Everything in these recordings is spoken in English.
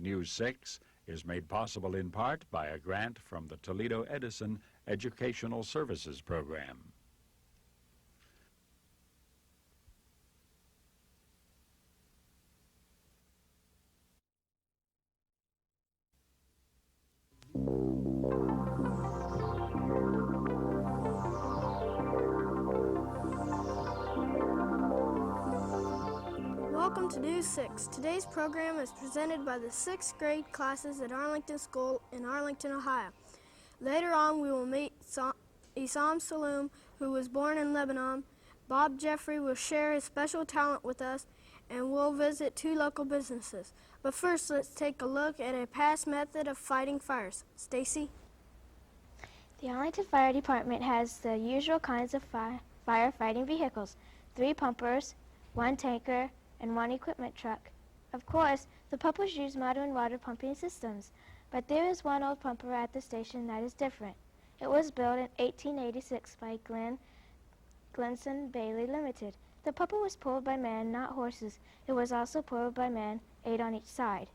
News 6 is made possible in part by a grant from the Toledo Edison Educational Services Program. Welcome to News 6. Today's program is presented by the 6th grade classes at Arlington School in Arlington, Ohio. Later on, we will meet Isam Saloom, who was born in Lebanon. Bob Jeffrey will share his special talent with us, and we'll visit 2 local businesses. But first, let's take a look at a past method of fighting fires. Stacy? The Arlington Fire Department has the usual kinds of firefighting vehicles: 3 pumpers, 1 tanker, and 1 equipment truck. Of course, the pumpers use modern water pumping systems, but there is one old pumper at the station that is different. It was built in 1886 by Glenson Bailey Limited. The pumper was pulled by men, not horses. It was also pulled by men, 8 on each side.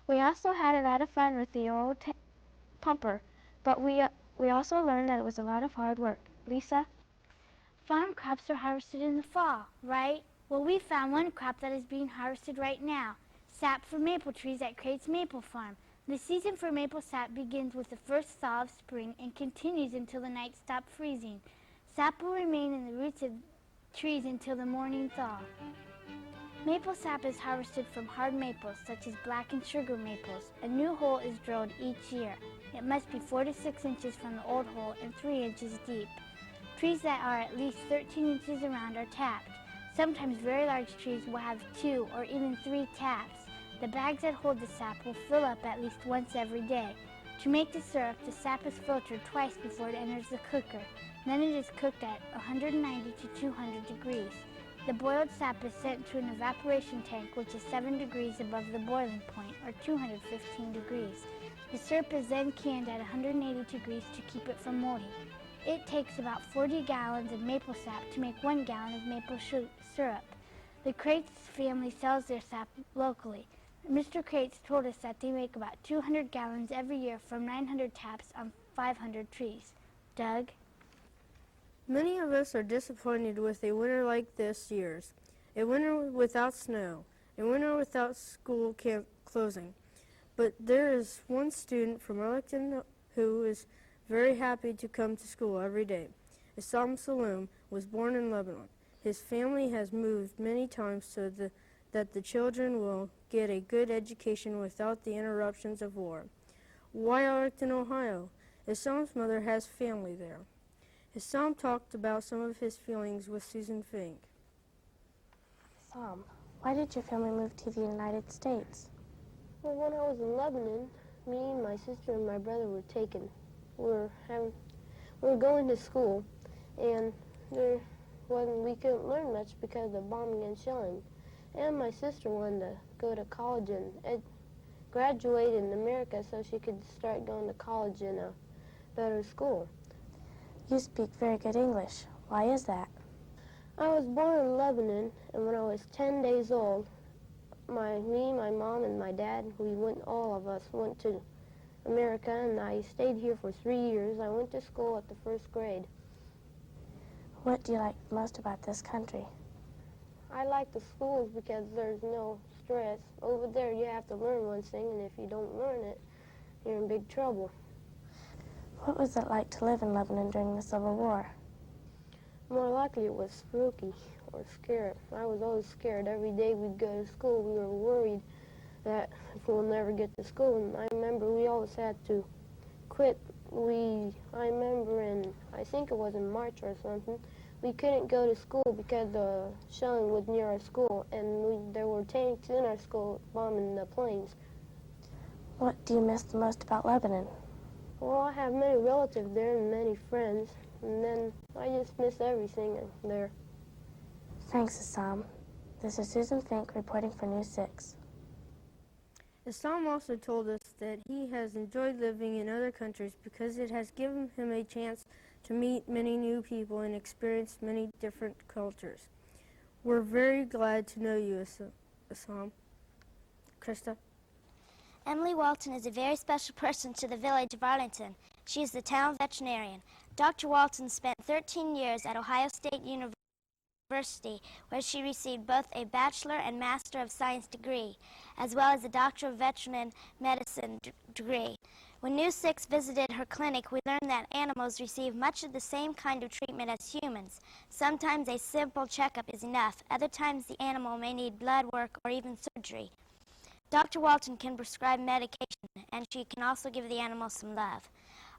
We also had a lot of fun with the old pumper, but we also learned that it was a lot of hard work. Lisa? Farm crops are harvested in the fall, right? Well, we found one crop that is being harvested right now, sap for maple trees at Crate's Maple Farm. The season for maple sap begins with the first thaw of spring and continues until the nights stop freezing. Sap will remain in the roots of trees until the morning thaw. Maple sap is harvested from hard maples, such as black and sugar maples. A new hole is drilled each year. It must be 4 to 6 inches from the old hole and 3 inches deep. Trees that are at least 13 inches around are tapped. Sometimes very large trees will have 2 or even 3 taps. The bags that hold the sap will fill up at least once every day. To make the syrup, the sap is filtered twice before it enters the cooker. Then it is cooked at 190 to 200 degrees. The boiled sap is sent to an evaporation tank, which is 7 degrees above the boiling point, or 215 degrees. The syrup is then canned at 180 degrees to keep it from molding. It takes about 40 gallons of maple sap to make 1 gallon of maple syrup. The Crates family sells their sap locally. Mr. Crates told us that they make about 200 gallons every year from 900 taps on 500 trees. Doug? Many of us are disappointed with a winter like this year's. A winter without snow, a winter without school camp closing. But there is one student from Arlington who is very happy to come to school every day. Isam Saloom was born in Lebanon. His family has moved many times so that the children will get a good education without the interruptions of war. Why Arlington, Ohio? Isam's mother has family there. Isam talked about some of his feelings with Susan Fink. Isam, why did your family move to the United States? Well, when I was in Lebanon, me, my sister, and my brother were taken. We were going to school, and we couldn't learn much because of bombing and shelling. And my sister wanted to go to college and graduate in America so she could start going to college in a better school. You speak very good English. Why is that? I was born in Lebanon, and when I was 10 days old, me, my mom, and my dad, all of us went to America, and I stayed here for 3 years. I went to school at the 1st grade. What do you like most about this country? I like the schools because there's no stress. Over there, you have to learn one thing, and if you don't learn it, you're in big trouble. What was it like to live in Lebanon during the Civil War? More likely it was spooky or scared. I was always scared. Every day we'd go to school, we were worried that if we'll never get to school. And I remember we always had to quit. I remember I think it was in March or something, we couldn't go to school because the shelling was near our school, and there were tanks in our school bombing the planes. What do you miss the most about Lebanon? Well, I have many relatives there and many friends, and then I just miss everything there. Thanks, Assam. This is Susan Fink reporting for News 6. Assam also told us that he has enjoyed living in other countries because it has given him a chance to meet many new people and experience many different cultures. We're very glad to know you, Assam. Krista? Emily Walton is a very special person to the village of Arlington. She is the town veterinarian. Dr. Walton spent 13 years at Ohio State University, where she received both a Bachelor and Master of Science degree, as well as a Doctor of Veterinary Medicine degree. When News 6 visited her clinic, we learned that animals receive much of the same kind of treatment as humans. Sometimes a simple checkup is enough. Other times the animal may need blood work or even surgery. Dr. Walton can prescribe medication, and she can also give the animal some love.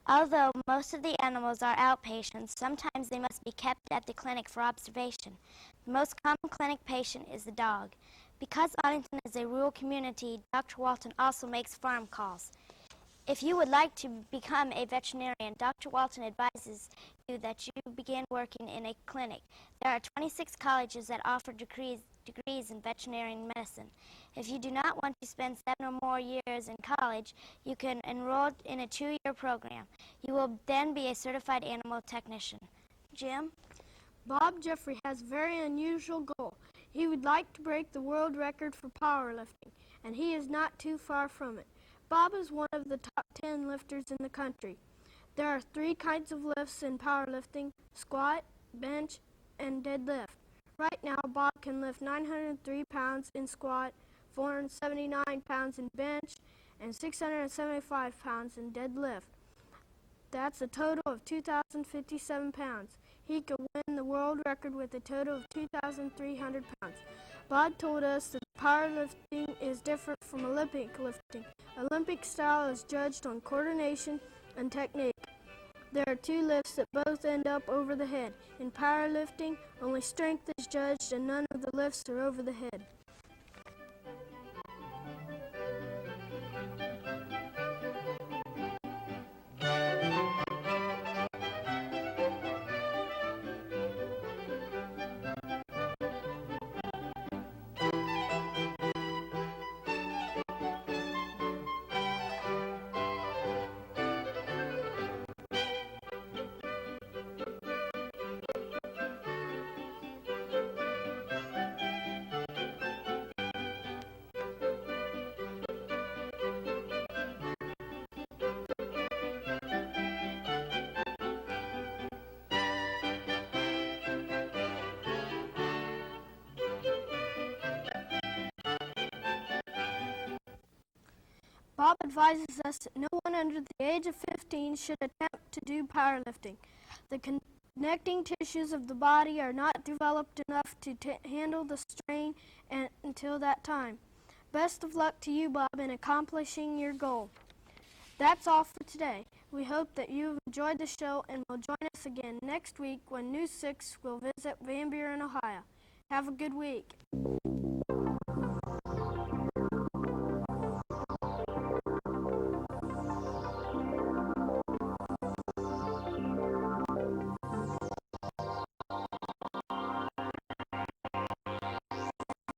Although most of the animals are outpatients, sometimes they must be kept at the clinic for observation. The most common clinic patient is the dog. Because Arlington is a rural community, Dr. Walton also makes farm calls. If you would like to become a veterinarian, Dr. Walton advises you that you begin working in a clinic. There are 26 colleges that offer degrees in veterinary medicine. If you do not want to spend 7 or more years in college, you can enroll in a 2-year program. You will then be a certified animal technician. Jim? Bob Jeffrey has a very unusual goal. He would like to break the world record for powerlifting, and he is not too far from it. Bob is one of the top 10 lifters in the country. There are 3 kinds of lifts in powerlifting: squat, bench, and deadlift. Right now, Bob can lift 903 pounds in squat, 479 pounds in bench, and 675 pounds in deadlift. That's a total of 2,057 pounds. He could win the world record with a total of 2,300 pounds. Bob told us that powerlifting is different from Olympic lifting. Olympic style is judged on coordination and technique. There are 2 lifts that both end up over the head. In powerlifting, only strength is judged and none of the lifts are over the head. Bob advises us that no one under the age of 15 should attempt to do powerlifting. The connecting tissues of the body are not developed enough to handle the strain until that time. Best of luck to you, Bob, in accomplishing your goal. That's all for today. We hope that you've enjoyed the show and will join us again next week when News 6 will visit Van Buren, Ohio. Have a good week.